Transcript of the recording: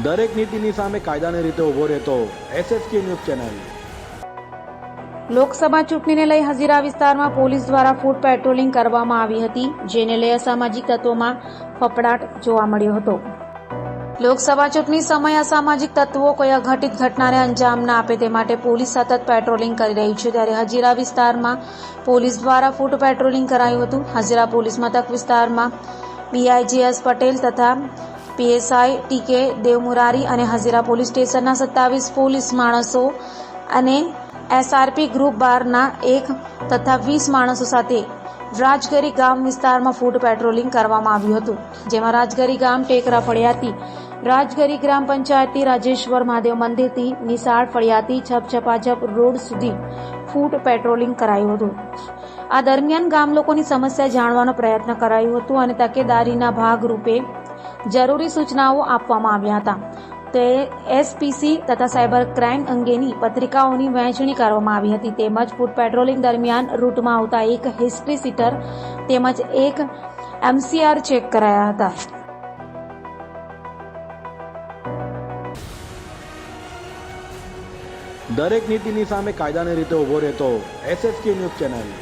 દરેક નીતિની સામે કાયદાની રીતે ઊભો રહેતો SSK ન્યૂઝ ચેનલ। લોકસભા ચૂંટણીને લઈ હજીરા વિસ્તારમાં પોલીસ દ્વારા ફૂટ પેટ્રોલિંગ કરવામાં આવી હતી, જેને લઈ અસામાજિક તત્વોમાં ફફડાટ જોવા મળ્યો હતો। લોકસભા ચૂંટણી સમયે અસામાજિક તત્વો કોઈ અઘટિત ઘટનાને અંજામ ના આપે તે માટે પોલીસ સતત પેટ્રોલિંગ કરી રહી છે, ત્યારે હજીરા વિસ્તારમાં પોલીસ દ્વારા ફૂટ પેટ્રોલિંગ કરાયું હતું। હજીરા પોલીસ મથક વિસ્તારમાં PIGS પટેલ તથા PSI TK દેવમુરારી અને હજીરા પોલીસ સ્ટેશનના 27 પોલીસ માણસો અને SRP ગ્રુપ 12ના 1 તથા 20 માણસો સાથે રાજગરી ગામ વિસ્તારમાં ફૂટ પેટ્રોલિંગ કરવામાં આવ્યું હતું, જેમાં રાજગરી ગામ ટેકરા ફળિયાથી રાજગરી ગ્રામ પંચાયતથી રાજેશ્વર મહાદેવ મંદિરથી નિશાળ ફળિયાથી છપછપાઝપ રોડ સુધી ફૂટ પેટ્રોલિંગ કરાયું હતું। આ દરમિયાન ગામ લોકોની સમસ્યા જાણવાનો પ્રયત્ન કરાયો હતો અને તકેદારીના ભાગરૂપે જરૂરી સૂચનાઓ આપવામાં આવ્યા હતા। તે SPC તથા સાયબર ક્રાઇમ અંગેની પત્રિકાઓની વહેંચણી કરવામાં આવી હતી, તેમજ ફૂટ પેટ્રોલિંગ દરમિયાન રૂટમાં આવતા એક હિસ્ટ્રી સીટર તેમજ એક MCR ચેક કરાયા હતા। દરેક નીતિની સામે કાયદાની રીતે ઊભો રહેતો SSK ન્યૂઝ ચેનલ।